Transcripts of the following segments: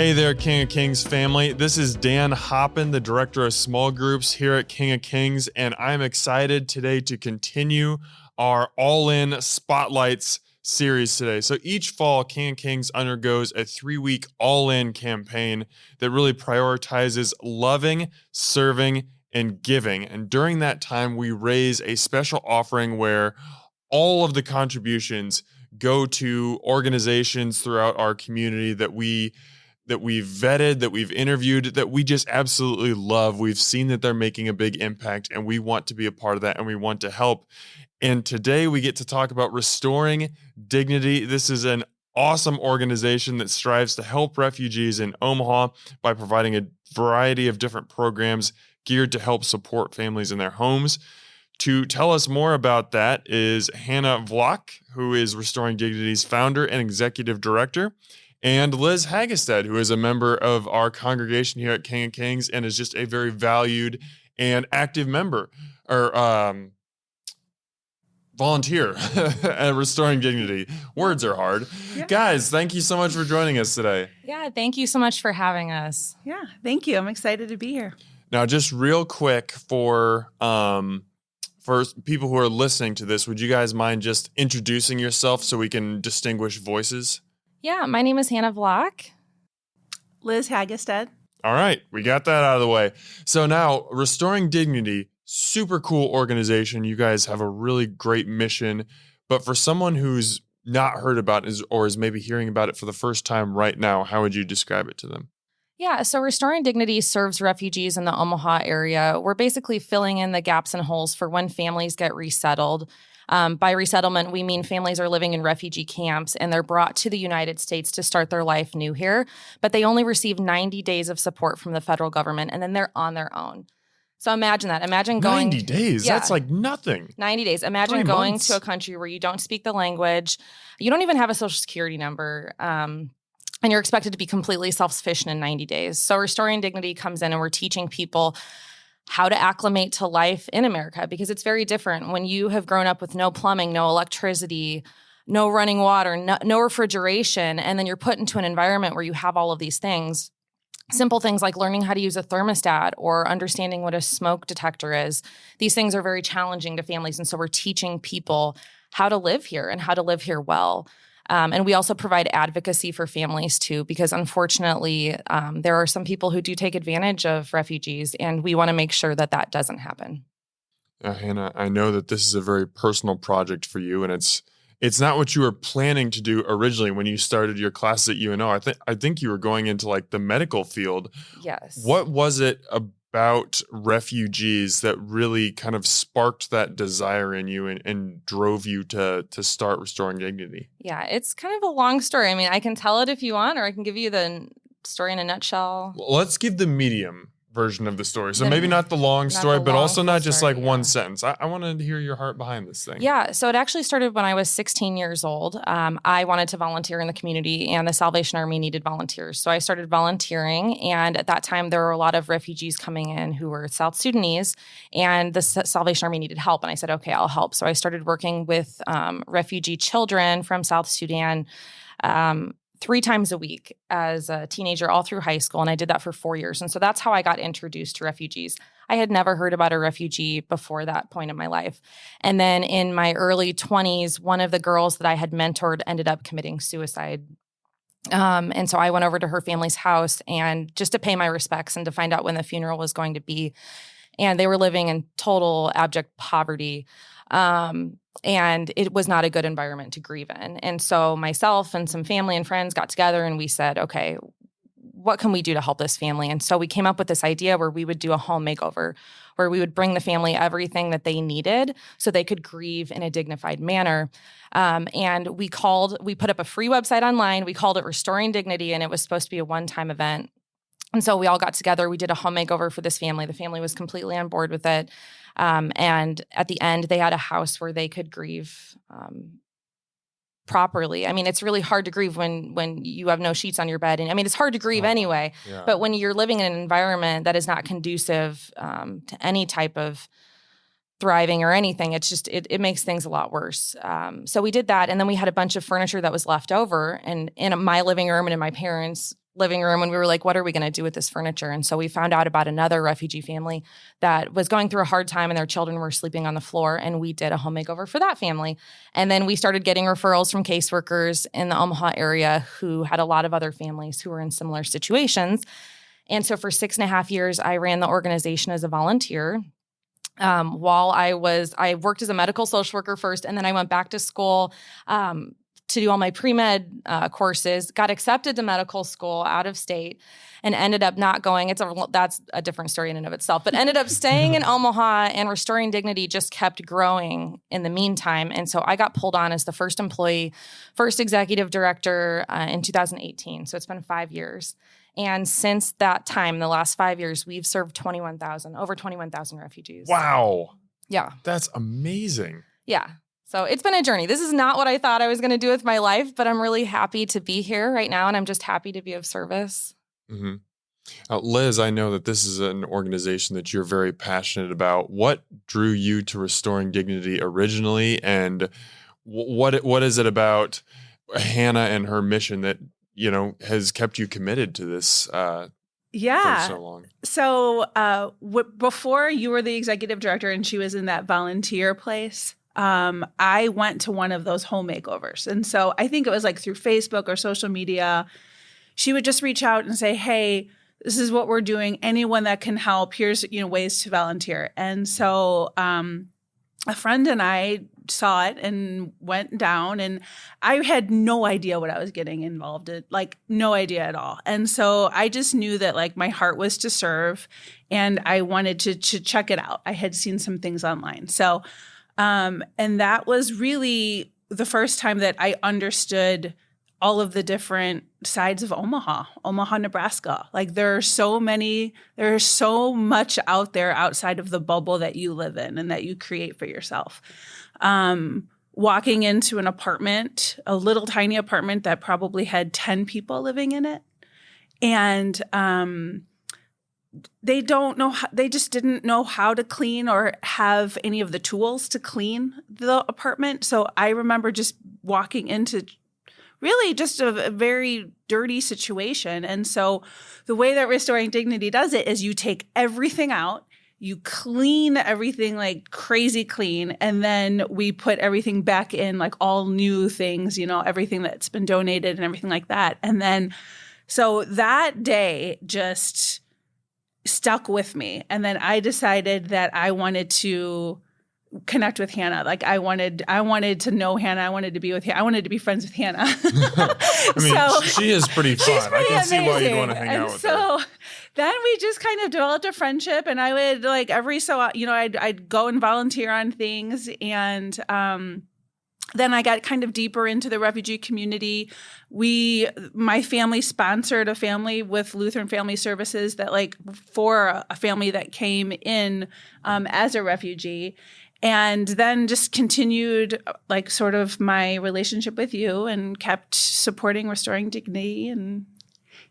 Hey there, King of Kings family. This is Dan Hoppin, the Director of Small Groups here at King of Kings, and I'm excited today to continue our All-In Spotlights series today. So each fall, King of Kings undergoes a 3-week all-in campaign that really prioritizes loving, serving, and giving. And during that time, we raise a special offering where all of the contributions go to organizations throughout our community that we've vetted, that we've interviewed, that we just absolutely love. We've seen that they're making a big impact, and we want to be a part of that, and we want to help. And today we get to talk about Restoring Dignity. This is an awesome organization that strives to help refugees in Omaha by providing a variety of different programs geared to help support families in their homes. To tell us more about that is Hannah Vlach, who is Restoring Dignity's founder and executive director, and Liz Hagestad, who is a member of our congregation here at King of Kings and is just a very valued and active member or volunteer at Restoring Dignity. Words are hard. Yeah. Guys, thank you so much for joining us today. Yeah, thank you so much for having us. Yeah, thank you. I'm excited to be here. Now, just real quick for people who are listening to this, would you guys mind just introducing yourself so we can distinguish voices? Yeah, my name is Hannah Vlach. Liz Hagestad. All right, we got that out of the way. So now, Restoring Dignity, super cool organization. You guys have a really great mission. But for someone who's not heard about it or is maybe hearing about it for the first time right now, how would you describe it to them? Yeah, so Restoring Dignity serves refugees in the Omaha area. We're basically filling in the gaps and holes for when families get resettled. By resettlement, we mean families are living in refugee camps and they're brought to the United States to start their life new here, but they only receive 90 days of support from the federal government, and then they're on their own. So imagine that. Imagine going— 90 days? Yeah, that's like nothing. 90 days. Imagine going to a country where you don't speak the language, you don't even have a social security number, and you're expected to be completely self-sufficient in 90 days. So Restoring Dignity comes in and we're teaching people how to acclimate to life in America, because it's very different when you have grown up with no plumbing, no electricity, no running water, no refrigeration, and then you're put into an environment where you have all of these things. Simple things like learning how to use a thermostat or understanding what a smoke detector is. These things are very challenging to families, and so we're teaching people how to live here and how to live here well. And we also provide advocacy for families too, because unfortunately, there are some people who do take advantage of refugees, and we want to make sure that that doesn't happen. Hannah, I know that this is a very personal project for you, and it's not what you were planning to do originally when you started your classes at UNO. I think you were going into like the medical field. Yes. What was it about refugees that really kind of sparked that desire in you and drove you to start Restoring Dignity? Yeah, it's kind of a long story. I mean, I can tell it if you want, or I can give you the story in a nutshell. Well, let's give the medium version of the story. So maybe not the long story, but also not just like one sentence. I wanted to hear your heart behind this thing. Yeah, so it actually started when I was 16 years old. I wanted to volunteer in the community, and the Salvation Army needed volunteers. So I started volunteering, and at that time, there were a lot of refugees coming in who were South Sudanese, and the Salvation Army needed help. And I said, okay, I'll help. So I started working with refugee children from South Sudan 3 times a week as a teenager all through high school, and I did that for 4 years. And so that's how I got introduced to refugees. I had never heard about a refugee before that point in my life. And then in my early 20s, one of the girls that I had mentored ended up committing suicide. And so I went over to her family's house and just to pay my respects and to find out when the funeral was going to be. And they were living in total abject poverty. And it was not a good environment to grieve in. And so myself and some family and friends got together and we said, okay, what can we do to help this family? And so we came up with this idea where we would do a home makeover, where we would bring the family everything that they needed so they could grieve in a dignified manner. And we put up a free website online. We called it Restoring Dignity, and it was supposed to be a one-time event. And so we all got together. We did a home makeover for this family. The family was completely on board with it. And at the end, they had a house where they could grieve properly. I mean, it's really hard to grieve when you have no sheets on your bed. And I mean, it's hard to grieve anyway. Yeah. But when you're living in an environment that is not conducive to any type of thriving or anything, it's just, it makes things a lot worse. So we did that. And then we had a bunch of furniture that was left over. And in my living room and in my parents' living room and we were like, what are we going to do with this furniture? And so we found out about another refugee family that was going through a hard time and their children were sleeping on the floor. And we did a home makeover for that family. And then we started getting referrals from caseworkers in the Omaha area who had a lot of other families who were in similar situations. And so for 6.5 years, I ran the organization as a volunteer. While I worked as a medical social worker first, and then I went back to school to do all my pre-med courses, got accepted to medical school out of state, and ended up not going. That's a different story in and of itself, but ended up staying in Omaha, and Restoring Dignity just kept growing in the meantime. And so I got pulled on as the first employee, first executive director in 2018. So it's been 5 years. And since that time, the last 5 years, we've served over 21,000 refugees. Wow. Yeah. That's amazing. Yeah. So it's been a journey. This is not what I thought I was going to do with my life, but I'm really happy to be here right now, and I'm just happy to be of service. Mm-hmm. Liz, I know that this is an organization that you're very passionate about. What drew you to Restoring Dignity originally, and what is it about Hannah and her mission that has kept you committed to this for so long? So before you were the executive director and she was in that volunteer place, I went to one of those home makeovers. And so I think it was like through Facebook or social media, she would just reach out and say, hey, this is what we're doing. Anyone that can help, here's ways to volunteer. And so a friend and I saw it and went down, and I had no idea what I was getting involved in, like no idea at all. And so I just knew that like my heart was to serve, and I wanted to check it out. I had seen some things online. So, and that was really the first time that I understood all of the different sides of Omaha, Nebraska. Like there's so much out there outside of the bubble that you live in and that you create for yourself. Walking into an apartment, a little tiny apartment that probably had 10 people living in it. And they just didn't know how to clean or have any of the tools to clean the apartment. So I remember just walking into really just a very dirty situation. And so the way that Restoring Dignity does it is you take everything out, you clean everything like crazy clean, and then we put everything back in, like all new things, everything that's been donated and everything like that. And then, so that day just stuck with me. And then I decided that I wanted to connect with Hannah. Like I wanted to know Hannah. I wanted to be with Hannah. I wanted to be friends with Hannah. I mean, she is pretty fun. I can see why you'd want to hang out with her. So then we just kind of developed a friendship, and I would like I'd go and volunteer on things, and then I got kind of deeper into the refugee community. My family sponsored a family with Lutheran Family Services that like for a family that came in as a refugee. And then just continued like sort of my relationship with you and kept supporting Restoring Dignity. And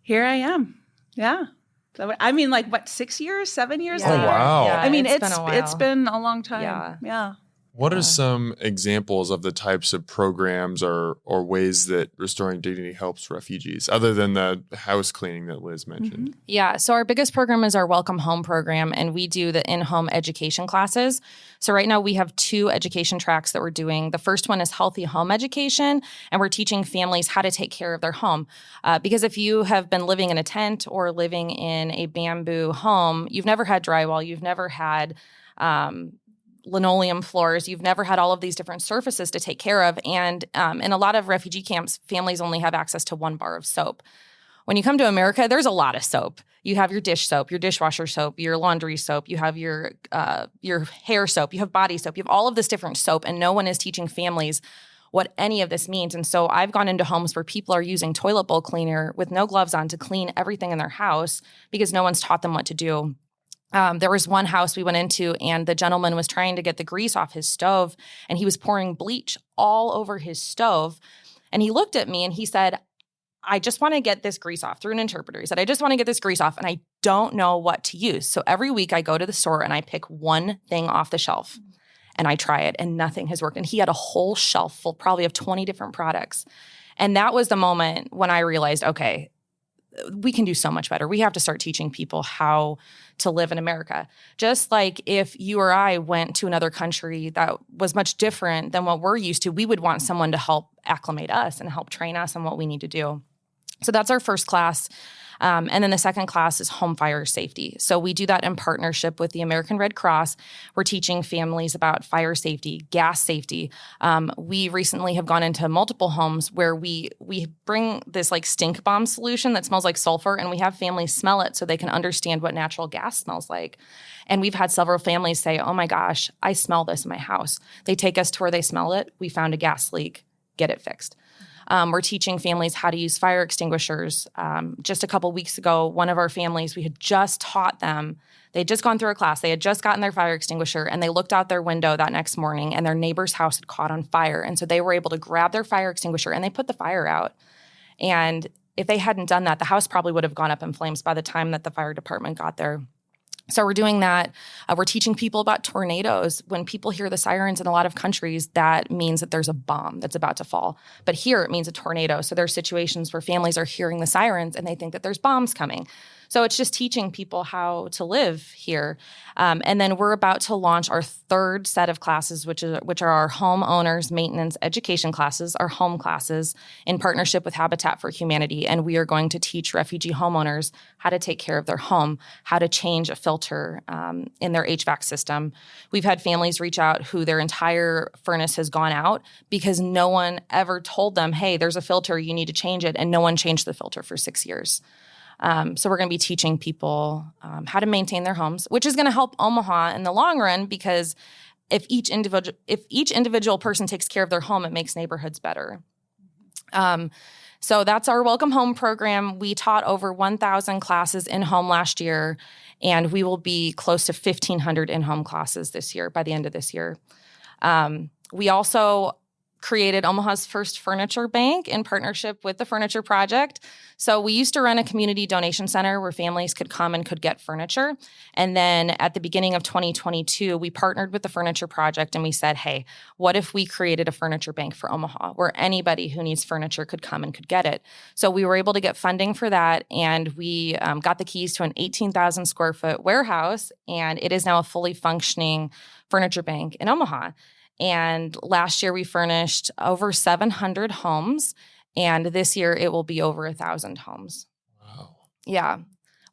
here I am. Yeah. So, I mean, like what, 6 years, 7 years? Yeah. Oh, wow. Yeah, I mean, it's been a long time. Yeah. What are some examples of the types of programs or ways that Restoring Dignity helps refugees, other than the house cleaning that Liz mentioned? Mm-hmm. Yeah. So our biggest program is our Welcome Home program, and we do the in-home education classes. So right now we have 2 education tracks that we're doing. The first one is healthy home education, and we're teaching families how to take care of their home. Because if you have been living in a tent or living in a bamboo home, you've never had drywall, you've never had linoleum floors, you've never had all of these different surfaces to take care of. And in a lot of refugee camps, families only have access to 1 bar of soap. When you come to America, there's a lot of soap. You have your dish soap, your dishwasher soap, your laundry soap, you have your hair soap, you have body soap, you have all of this different soap, and no one is teaching families what any of this means. And so I've gone into homes where people are using toilet bowl cleaner with no gloves on to clean everything in their house because no one's taught them what to do. There was one house we went into, and the gentleman was trying to get the grease off his stove, and he was pouring bleach all over his stove. And he looked at me and he said, I just want to get this grease off, through an interpreter. He said, I just want to get this grease off, and I don't know what to use. So every week I go to the store and I pick one thing off the shelf and I try it, and nothing has worked. And he had a whole shelf full probably of 20 different products. And that was the moment when I realized, okay, we can do so much better. We have to start teaching people how to live in America. Just like if you or I went to another country that was much different than what we're used to, we would want someone to help acclimate us and help train us on what we need to do. So that's our first class. And then the second class is home fire safety. So we do that in partnership with the American Red Cross. We're teaching families about fire safety, gas safety. We recently have gone into multiple homes where we bring this like stink bomb solution that smells like sulfur, and we have families smell it so they can understand what natural gas smells like. And we've had several families say, oh my gosh, I smell this in my house. They take us to where they smell it. We found a gas leak, get it fixed. We're teaching families how to use fire extinguishers. Just a couple weeks ago, one of our families, we had just taught them, they had just gone through a class, they had just gotten their fire extinguisher, and they looked out their window that next morning and their neighbor's house had caught on fire. And so they were able to grab their fire extinguisher and they put the fire out. And if they hadn't done that, the house probably would have gone up in flames by the time that the fire department got there. So we're doing that. We're teaching people about tornadoes. When people hear the sirens in a lot of countries, that means that there's a bomb that's about to fall. But here it means a tornado. So there are situations where families are hearing the sirens and they think that there's bombs coming. So it's just teaching people how to live here. And then we're about to launch our third set of classes, which are our homeowners maintenance education classes, our home classes, in partnership with Habitat for Humanity. And we are going to teach refugee homeowners how to take care of their home, how to change a filter in their HVAC system. We've had families reach out who their entire furnace has gone out because no one ever told them, hey, there's a filter, you need to change it. And no one changed the filter for 6 years. So we're going to be teaching people how to maintain their homes, which is going to help Omaha in the long run, because if each individual person takes care of their home, it makes neighborhoods better. So that's our Welcome Home program. We taught over 1,000 classes in-home last year, and we will be close to 1,500 in-home classes this year, by the end of this year. We also created Omaha's first furniture bank in partnership with the Furniture Project. So we used to run a community donation center where families could come and could get furniture. And then at the beginning of 2022, we partnered with the Furniture Project and we said, hey, what if we created a furniture bank for Omaha where anybody who needs furniture could come and could get it? So we were able to get funding for that, and we got the keys to an 18,000 square foot warehouse, and it is now a fully functioning furniture bank in Omaha. And last year we furnished over 700 homes, and this year it will be over 1,000 homes. Wow. Yeah.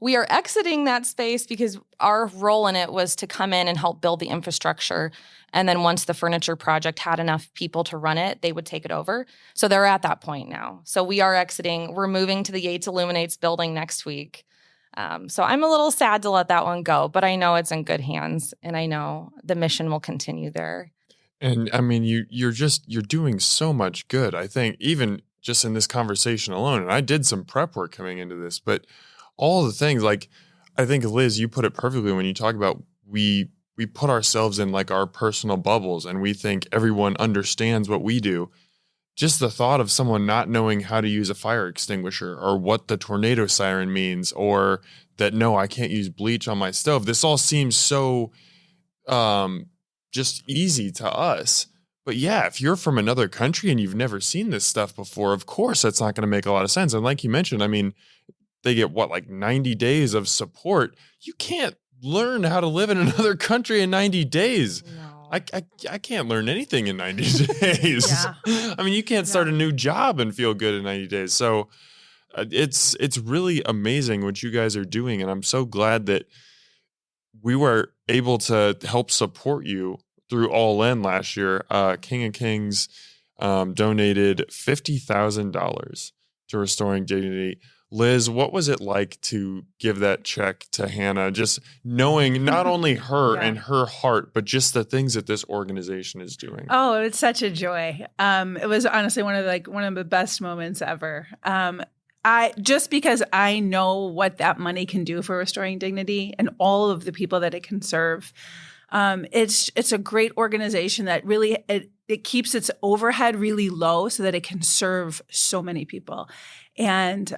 We are exiting that space because our role in it was to come in and help build the infrastructure. And then once the Furniture Project had enough people to run it, they would take it over. So they're at that point now. So we are exiting. We're moving to the Yates Illuminates building next week. So I'm a little sad to let that one go, but I know it's in good hands, and I know the mission will continue there. And I mean, you're doing so much good. I think even just in this conversation alone, and I did some prep work coming into this, but all the things, like, I think, Liz, you put it perfectly when you talk about we put ourselves in like our personal bubbles and we think everyone understands what we do. Just the thought of someone not knowing how to use a fire extinguisher or what the tornado siren means, or that, no, I can't use bleach on my stove. This all seems so just easy to us. But yeah, if you're from another country and you've never seen this stuff before, of course, that's not going to make a lot of sense. And like you mentioned, I mean, they get like 90 days of support. You can't learn how to live in another country in 90 days. No. I can't learn anything in 90 days. Yeah. I mean, you can't start a new job and feel good in 90 days. So it's really amazing what you guys are doing. And I'm so glad that we were able to help support you through All In last year. King of Kings donated $50,000 to Restoring Dignity. Liz, what was it like to give that check to Hannah? Just knowing not only her and her heart, but just the things that this organization is doing. Oh, it's such a joy. It was honestly one of the best moments ever. Because I know what that money can do for Restoring Dignity and all of the people that it can serve. It's a great organization that really it keeps its overhead really low so that it can serve so many people. And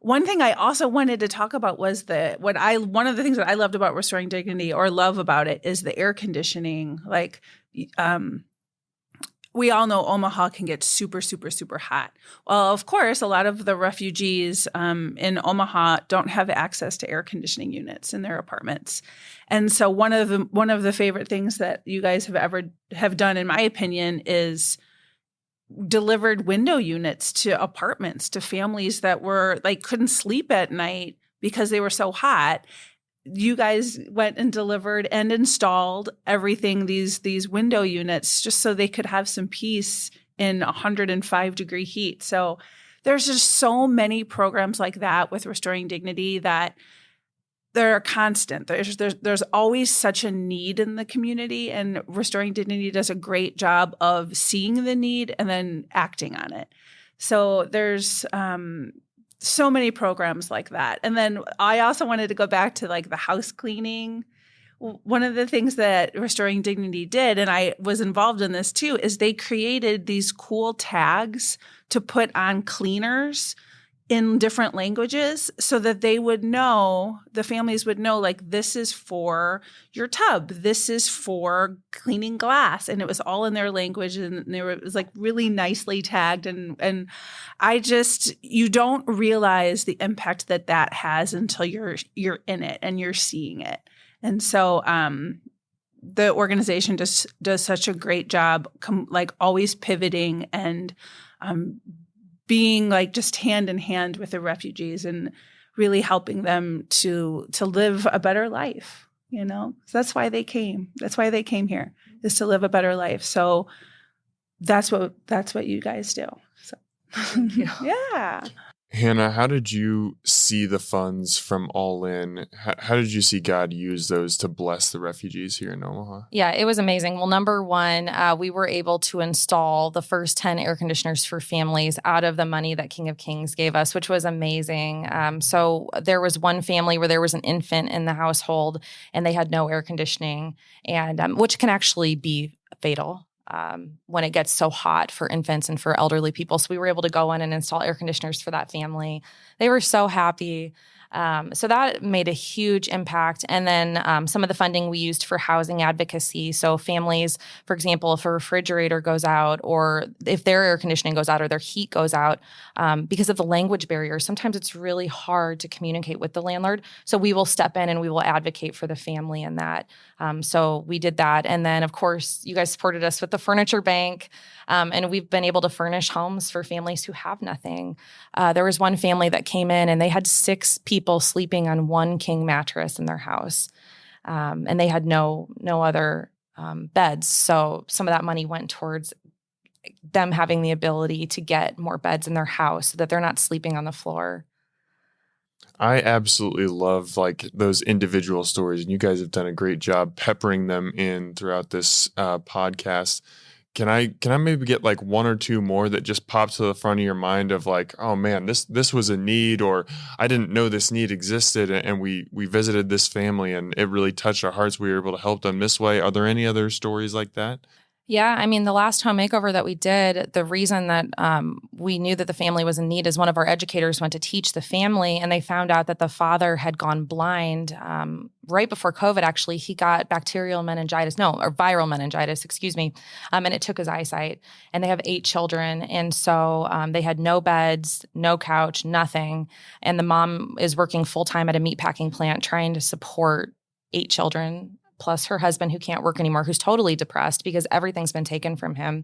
one thing I also wanted to talk about was one of the things that I loved about Restoring Dignity, or love about it, is the air conditioning. Like, we all know Omaha can get super, super, super hot. Well, of course, a lot of the refugees in Omaha don't have access to air conditioning units in their apartments. And so one of the favorite things that you guys have done, in my opinion, is delivered window units to apartments, to families that were like couldn't sleep at night because they were so hot. You guys went and delivered and installed everything, these window units, just so they could have some peace in 105-degree heat. So there's just so many programs like that with Restoring Dignity that they're constant. There's always such a need in the community, and Restoring Dignity does a great job of seeing the need and then acting on it. So there's so many programs like that. And then I also wanted to go back to like the house cleaning. One of the things that Restoring Dignity did, and I was involved in this too, is they created these cool tags to put on cleaners in different languages so that they would know, the families would know, like, this is for your tub, this is for cleaning glass. And it was all in their language, and it was like really nicely tagged. And I just, you don't realize the impact that has until you're in it and you're seeing it. And so the organization just does such a great job, like always pivoting and being like just hand in hand with the refugees and really helping them to live a better life, you know? So that's why they came. That's why they came here, is to live a better life. So that's what you guys do. So Thank you. yeah. Hannah, how did you see the funds from All In? How did you see God use those to bless the refugees here in Omaha? Yeah, it was amazing. Well, number one, we were able to install the first 10 air conditioners for families out of the money that King of Kings gave us, which was amazing. So there was one family where there was an infant in the household and they had no air conditioning, and which can actually be fatal. When it gets so hot for infants and for elderly people. So we were able to go in and install air conditioners for that family. They were so happy. So that made a huge impact. And then some of the funding we used for housing advocacy. So families, for example, if a refrigerator goes out, or if their air conditioning goes out or their heat goes out, because of the language barrier, sometimes it's really hard to communicate with the landlord. So we will step in and we will advocate for the family in that. So we did that. And then, of course, you guys supported us with the furniture bank. And we've been able to furnish homes for families who have nothing. There was one family that came in and they had 6 people sleeping on one king mattress in their house. And they had no other beds. So some of that money went towards them having the ability to get more beds in their house so that they're not sleeping on the floor. I absolutely love like those individual stories, and you guys have done a great job peppering them in throughout this podcast. Can I maybe get like one or two more that just pop to the front of your mind of like, oh man, this was a need, or I didn't know this need existed, and we visited this family and it really touched our hearts. We were able to help them this way. Are there any other stories like that? Yeah, I mean, the last home makeover that we did, the reason that we knew that the family was in need is one of our educators went to teach the family, and they found out that the father had gone blind right before COVID. Actually, he got viral meningitis, excuse me, and it took his eyesight. And they have 8 children, and so they had no beds, no couch, nothing. And the mom is working full-time at a meatpacking plant trying to support 8 children, plus her husband who can't work anymore, who's totally depressed because everything's been taken from him.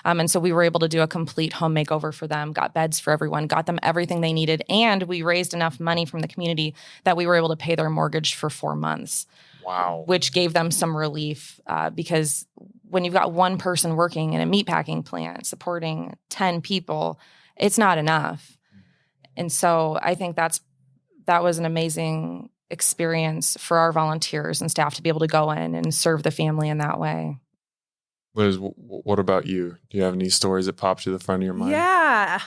And so we were able to do a complete home makeover for them, got beds for everyone, got them everything they needed, and we raised enough money from the community that we were able to pay their mortgage for 4 months. Wow. Which gave them some relief because when you've got one person working in a meatpacking plant supporting 10 people, it's not enough. And so I think that was an amazing experience for our volunteers and staff to be able to go in and serve the family in that way. Liz, what about you? Do you have any stories that pop to the front of your mind? Yeah.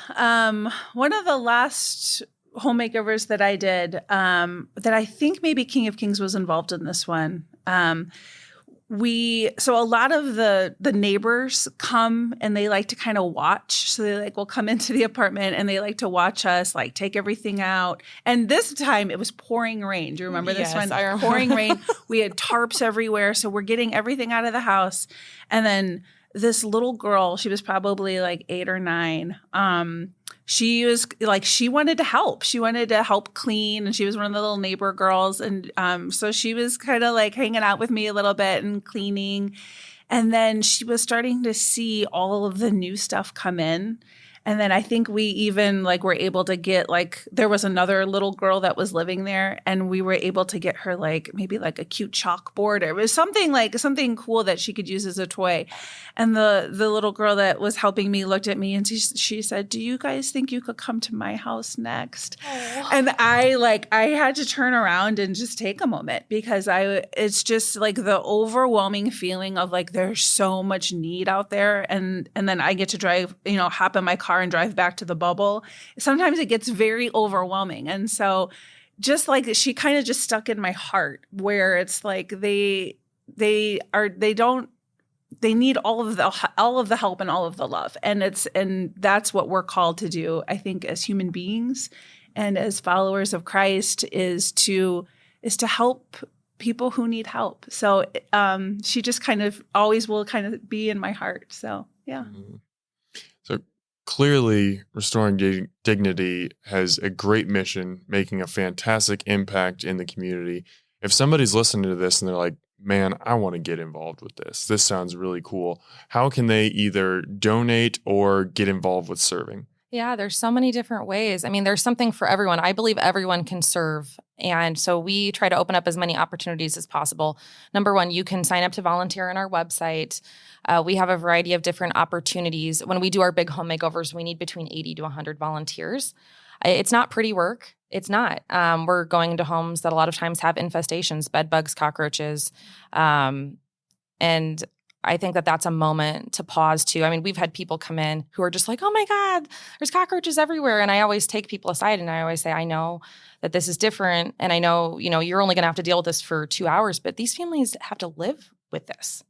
One of the last home makeovers that I did, that I think maybe King of Kings was involved in this one. So a lot of the neighbors come and they like to kind of watch. So they will come into the apartment and they like to watch us take everything out. And this time it was pouring rain. Do you remember this one? I remember. Pouring rain. We had tarps everywhere. So we're getting everything out of the house. And then this little girl, she was probably like 8 or 9. She was like, she wanted to help. She wanted to help clean, and she was one of the little neighbor girls. And so she was kind of like hanging out with me a little bit and cleaning. And then she was starting to see all of the new stuff come in. And then I think we even like were able to get like, there was another little girl that was living there, and we were able to get her like maybe like a cute chalkboard, or it was something cool that she could use as a toy. And the little girl that was helping me looked at me and she said, "Do you guys think you could come to my house next?" Oh. And I had to turn around and just take a moment, because it's just like the overwhelming feeling of like there's so much need out there, and then I get to drive, hop in my car and drive back to the bubble. Sometimes it gets very overwhelming. And so just like she kind of just stuck in my heart, where it's like they need all of the help and all of the love. And that's what we're called to do, I think, as human beings and as followers of Christ, is to help people who need help. So she just kind of always will kind of be in my heart. So, yeah. Mm-hmm. So clearly, Restoring Dignity has a great mission, making a fantastic impact in the community. If somebody's listening to this and they're like, "Man, I want to get involved with this. This sounds really cool," how can they either donate or get involved with serving? Yeah, there's so many different ways. I mean, there's something for everyone. I believe everyone can serve. And so we try to open up as many opportunities as possible. Number one, you can sign up to volunteer on our website. We have a variety of different opportunities. When we do our big home makeovers, we need between 80 to 100 volunteers. It's not pretty work. It's not. We're going into homes that a lot of times have infestations, bed bugs, cockroaches. And I think that that's a moment to pause too. I mean, we've had people come in who are just like, "Oh my God, there's cockroaches everywhere." And I always take people aside and I always say, "I know that this is different. And I know, you're only going to have to deal with this for 2 hours, but these families have to live with this,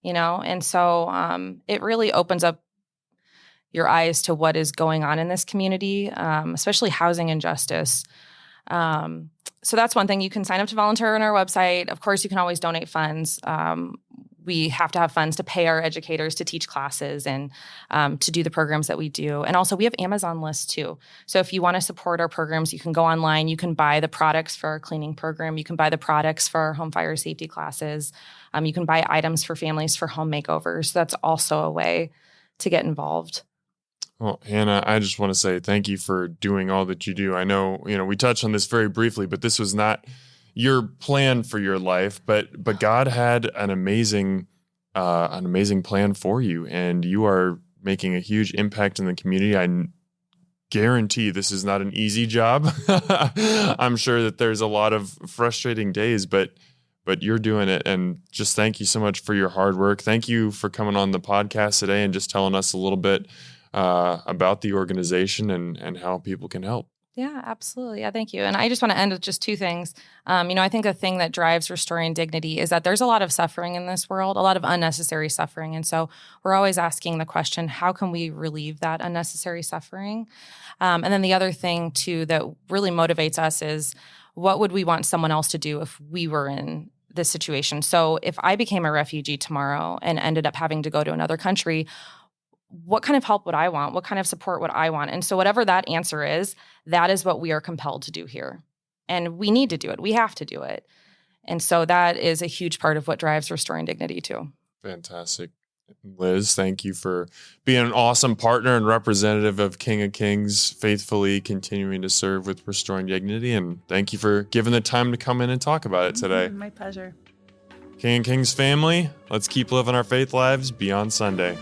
And so it really opens up your eyes to what is going on in this community, especially housing injustice. So that's one thing. You can sign up to volunteer on our website. Of course, you can always donate funds. We have to have funds to pay our educators to teach classes and to do the programs that we do. And also we have Amazon lists too. So if you want to support our programs, you can go online. You can buy the products for our cleaning program. You can buy the products for our home fire safety classes. You can buy items for families for home makeovers. So that's also a way to get involved. Well, Hannah, I just want to say thank you for doing all that you do. I know, we touched on this very briefly, but this was not your plan for your life, but God had an amazing plan for you, and you are making a huge impact in the community. I guarantee this is not an easy job. I'm sure that there's a lot of frustrating days, but you're doing it. And just thank you so much for your hard work. Thank you for coming on the podcast today and just telling us a little bit about the organization and how people can help. Yeah, absolutely. Yeah, thank you. And I just want to end with just 2 things. I think the thing that drives Restoring Dignity is that there's a lot of suffering in this world, a lot of unnecessary suffering. And so we're always asking the question, how can we relieve that unnecessary suffering? And then the other thing, too, that really motivates us is, what would we want someone else to do if we were in this situation? So if I became a refugee tomorrow and ended up having to go to another country, what kind of help would I want? What kind of support would I want? And so whatever that answer is, that is what we are compelled to do here. And we need to do it. We have to do it. And so that is a huge part of what drives Restoring Dignity too. Fantastic. Liz, thank you for being an awesome partner and representative of King of Kings, faithfully continuing to serve with Restoring Dignity. And thank you for giving the time to come in and talk about it today. My pleasure. King of Kings family, let's keep living our faith lives beyond Sunday.